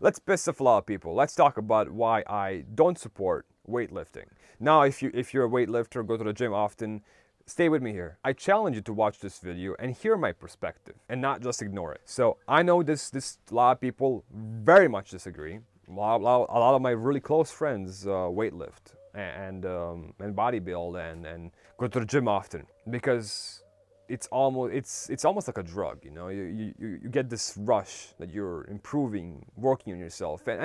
let's piss off a lot of people. Let's talk about why I don't support weightlifting. Now, if you're a weightlifter, go to the gym often, stay with me here. I challenge you to watch this video and hear my perspective and not just ignore it. So I know this a lot of people very much disagree. A lot of my really close friends weightlift and bodybuild and go to the gym often because it's almost like a drug, you know. You get this rush that you're improving, working on yourself, and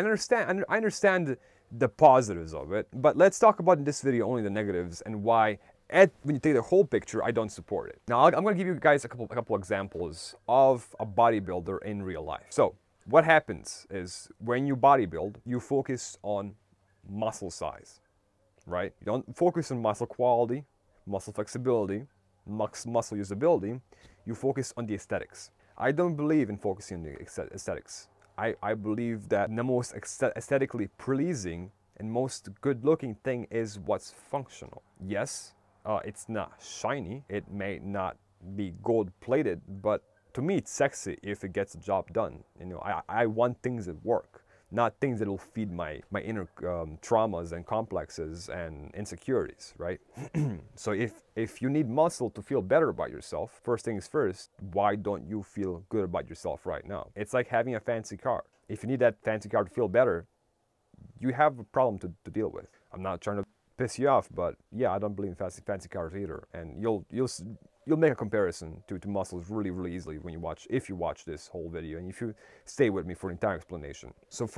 I understand the positives of it, but let's talk about in this video only the negatives and why. When you take the whole picture, I don't support it. Now, I'm going to give you guys a couple examples of a bodybuilder in real life. So, what happens is when you bodybuild, you focus on muscle size, right? You don't focus on muscle quality, muscle flexibility, muscle usability. You focus on the aesthetics. I don't believe in focusing on the aesthetics. I believe that the most aesthetically pleasing and most good-looking thing is what's functional. Yes, it's not shiny, it may not be gold-plated, but to me it's sexy if it gets the job done. You know, I want things that work, not things that will feed my inner traumas and complexes and insecurities, right? So if you need muscle to feel better about yourself, first things first, why don't you feel good about yourself right now? It's like having a fancy car. If you need that fancy car to feel better, you have a problem to deal with. I'm not trying to piss you off, but yeah, I don't believe in fancy cars either. And you'll make a comparison to muscles really easily when if you watch this whole video and if you stay with me for the entire explanation. So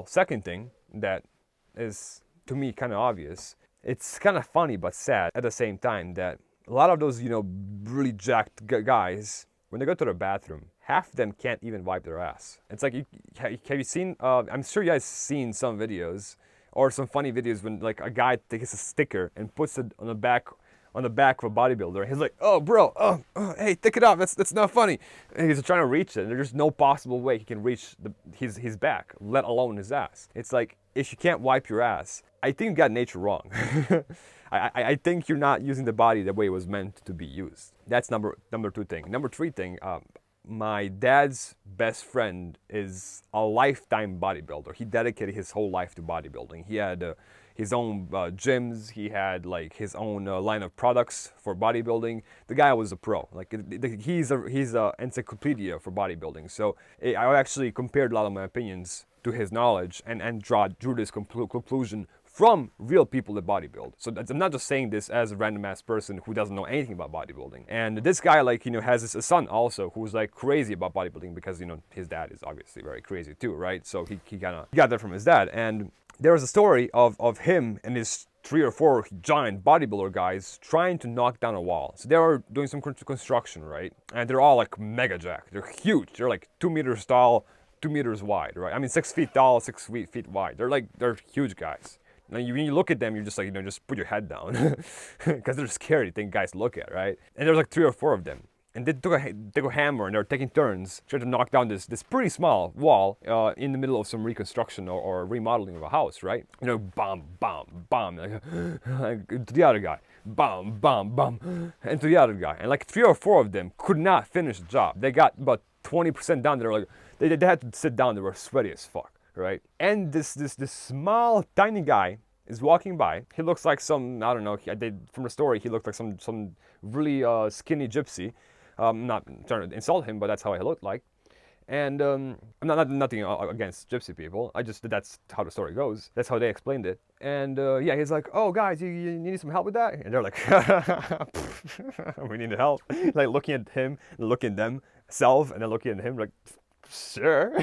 second thing that is to me kind of obvious, it's kind of funny but sad at the same time that a lot of those, you know, really jacked guys, when they go to the bathroom, half of them can't even wipe their ass. It's like, have you seen, I'm sure you guys seen some videos or some funny videos when like a guy takes a sticker and puts it on the back of a bodybuilder. He's like, oh bro, hey, take it off, that's not funny. And he's trying to reach it, and there's no possible way he can reach his back, let alone his ass. It's like, if you can't wipe your ass, I think you got nature wrong. I think you're not using the body the way it was meant to be used. That's number two thing. Number three thing, my dad's best friend is a lifetime bodybuilder. He dedicated his whole life to bodybuilding. He had his own gyms. He had like his own line of products for bodybuilding. The guy was a pro. Like he's a encyclopedia for bodybuilding. So I actually compared a lot of my opinions to his knowledge and drew this conclusion from real people that bodybuild. So I'm not just saying this as a random ass person who doesn't know anything about bodybuilding. And this guy, like, you know, has a son also who's like crazy about bodybuilding because, you know, his dad is obviously very crazy too, right? So he kind of got that from his dad. And there was a story of him and his 3 or 4 giant bodybuilder guys trying to knock down a wall. So they were doing some construction, right? And they're all like mega jacked. They're huge. They're like 2 meters tall, 2 meters wide, right? I mean, 6 feet tall, 6 feet wide. They're huge guys. Now, when you look at them, you're just like, you know, just put your head down because they're scary thing guys to look at, right? And there's like 3 or 4 of them. And they took a hammer and they're taking turns trying to knock down this pretty small wall in the middle of some reconstruction or remodeling of a house, right? You know, bam, bam, bam, like, to the other guy, bam, bam, bam, and to the other guy. And like 3 or 4 of them could not finish the job. They got about 20% down. They're like, they had to sit down. They were sweaty as fuck. Right? And this small, tiny guy is walking by. He looks like some, I don't know, from the story, he looked like some really skinny gypsy. I'm not trying to insult him, but that's how he looked like. And I'm nothing against gypsy people. That's how the story goes. That's how they explained it. And yeah, he's like, oh guys, you need some help with that? And they're like, we need help. Like looking at him, looking at themselves, and then looking at him like, sure.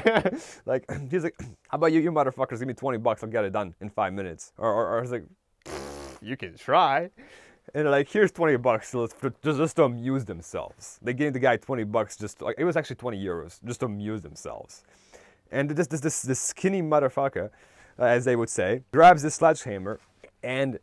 Like, he's like, how about you motherfuckers give me $20, I'll get it done in 5 minutes. Or I was like, you can try. And they're like, here's $20 just to amuse themselves. They gave the guy $20 just like, it was actually 20 euros just to amuse themselves. And this skinny motherfucker, as they would say, grabs this sledgehammer and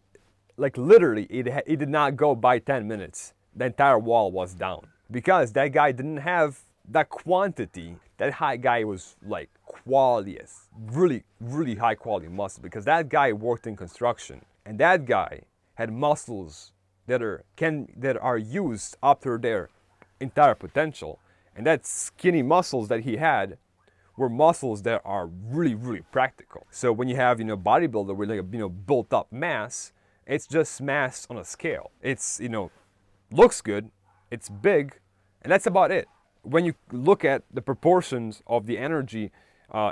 like literally it did not go by 10 minutes. The entire wall was down because that guy didn't have that quantity. That high guy was like quality, really high quality muscle, because that guy worked in construction and that guy had muscles that are used up to their entire potential, and that skinny muscles that he had were muscles that are really, really practical. So when you have, bodybuilder with like a, built up mass, it's just mass on a scale. It's, looks good, it's big, and that's about it. When you look at the proportions of the energy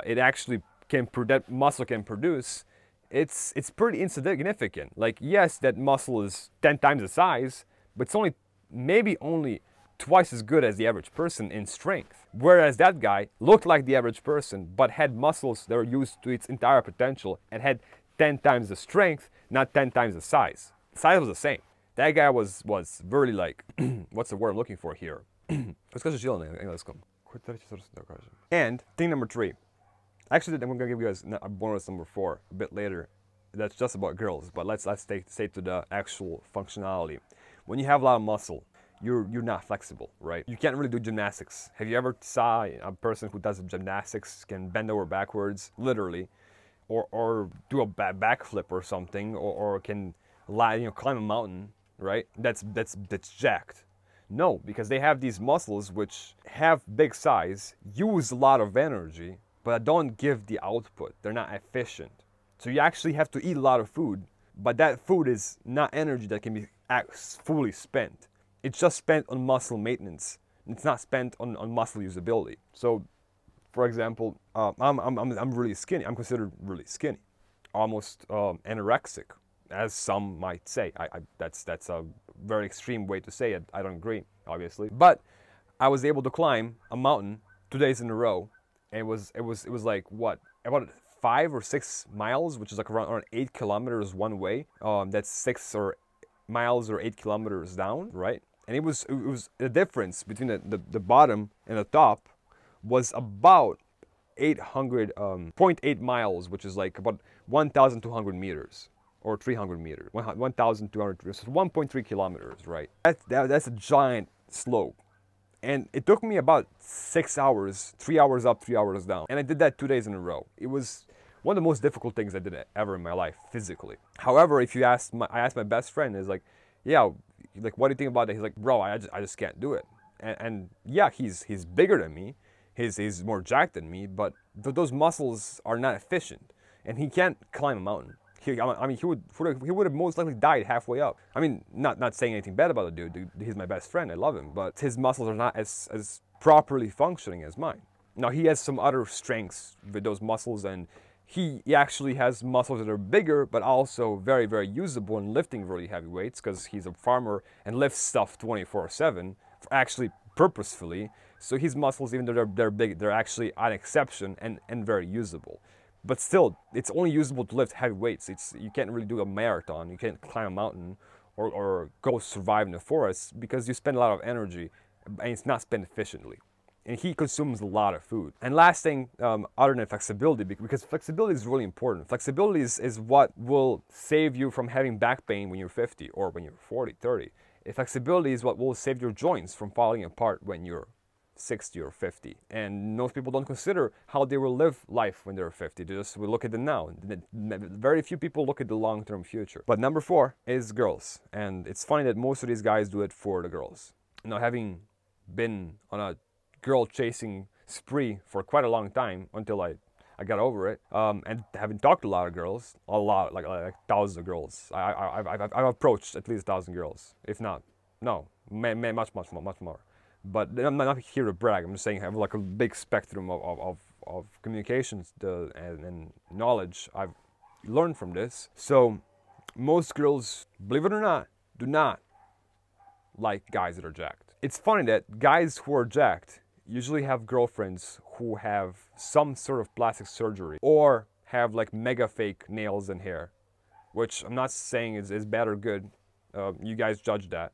it actually that muscle can produce, it's pretty insignificant. Like, yes, that muscle is 10 times the size, but it's maybe only twice as good as the average person in strength. Whereas that guy looked like the average person, but had muscles that were used to its entire potential and had 10 times the strength, not 10 times the size. The size was the same. That guy was very like, what's the word I'm looking for here? And thing number 3. Actually, I'm gonna give you guys a bonus number 4 a bit later. That's just about girls, but let's stay to the actual functionality. When you have a lot of muscle, you're not flexible, right? You can't really do gymnastics. Have you ever saw a person who does gymnastics can bend over backwards, literally, or do a backflip or something, or can climb a mountain, right? That's jacked. No, because they have these muscles which have big size, use a lot of energy, but don't give the output. They're not efficient. So you actually have to eat a lot of food, but that food is not energy that can be fully spent. It's just spent on muscle maintenance. It's not spent on muscle usability. So, for example, I'm really skinny. I'm considered really skinny, almost anorexic, as some might say. That's a very extreme way to say it. I don't agree, obviously. But I was able to climb a mountain 2 days in a row, and it was like what, about 5 or 6 miles, which is like around 8 kilometers one way. That's 6 or miles or 8 kilometers down, right? And it was the difference between the bottom and the top was about 0.8 miles, which is like about 1,200 meters or 300 meters, 1,200 meters, so 1.3 kilometers, right? That's a giant slope. And it took me about 6 hours, 3 hours up, 3 hours down. And I did that 2 days in a row. It was one of the most difficult things I did ever in my life, physically. However, if you ask I asked my best friend, is like, yeah, like, what do you think about it? He's like, bro, I just can't do it. And yeah, he's bigger than me. He's more jacked than me, but those muscles are not efficient. And he can't climb a mountain. He would have most likely died halfway up. I mean, not saying anything bad about the dude. He's my best friend. I love him, but his muscles are not as properly functioning as mine. Now, he has some other strengths with those muscles, and he actually has muscles that are bigger, but also very, very usable in lifting really heavy weights, because he's a farmer and lifts stuff 24/7, actually purposefully. So his muscles, even though they're big, they're actually an exception and very usable. But still, it's only usable to lift heavy weights. You can't really do a marathon. You can't climb a mountain or go survive in the forest, because you spend a lot of energy and it's not spent efficiently. And he consumes a lot of food. And last thing, other than flexibility, because flexibility is really important. Flexibility is what will save you from having back pain when you're 50 or when you're 40, 30. Flexibility is what will save your joints from falling apart when you're 60 or 50. And most people don't consider how they will live life when they're 50. They just will look at the now. Very few people look at the long-term future. But number 4 is girls. And it's funny that most of these guys do it for the girls. Now, having been on a girl chasing spree for quite a long time, until I got over it, and having talked to a lot of girls, like thousands of girls. I've approached at least 1,000 girls, if not, no, much more. But I'm not here to brag. I'm just saying I have like a big spectrum of communications and knowledge I've learned from this. So most girls, believe it or not, do not like guys that are jacked. It's funny that guys who are jacked usually have girlfriends who have some sort of plastic surgery or have like mega fake nails and hair, which I'm not saying is bad or good. You guys judge that.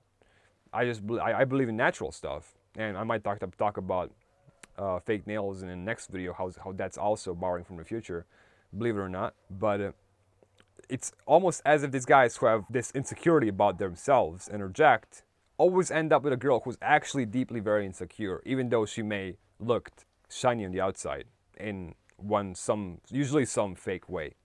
I believe in natural stuff. And I might talk about fake nails in the next video, how that's also borrowing from the future, believe it or not. But it's almost as if these guys who have this insecurity about themselves and are jacked always end up with a girl who's actually deeply very insecure, even though she may look shiny on the outside in usually some fake way.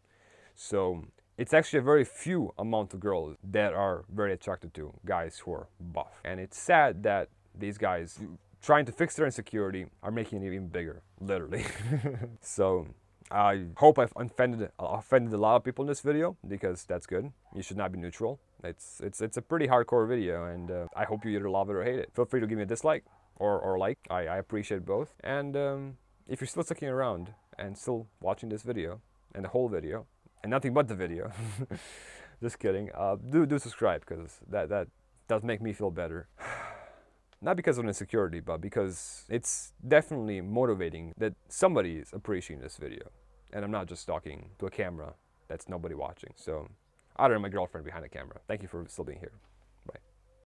So it's actually a very few amount of girls that are very attracted to guys who are buff. And it's sad that these guys trying to fix their insecurity are making it even bigger, literally. So I hope I've offended a lot of people in this video, because that's good. You should not be neutral. It's a pretty hardcore video, and I hope you either love it or hate it. Feel free to give me a dislike or like. I appreciate both. And if you're still sticking around and still watching this video and the whole video and nothing but the video, just kidding. Do subscribe, because that does make me feel better. Not because of insecurity, but because it's definitely motivating that somebody is appreciating this video. And I'm not just talking to a camera that's nobody watching. So, other than my girlfriend behind the camera. Thank you for still being here.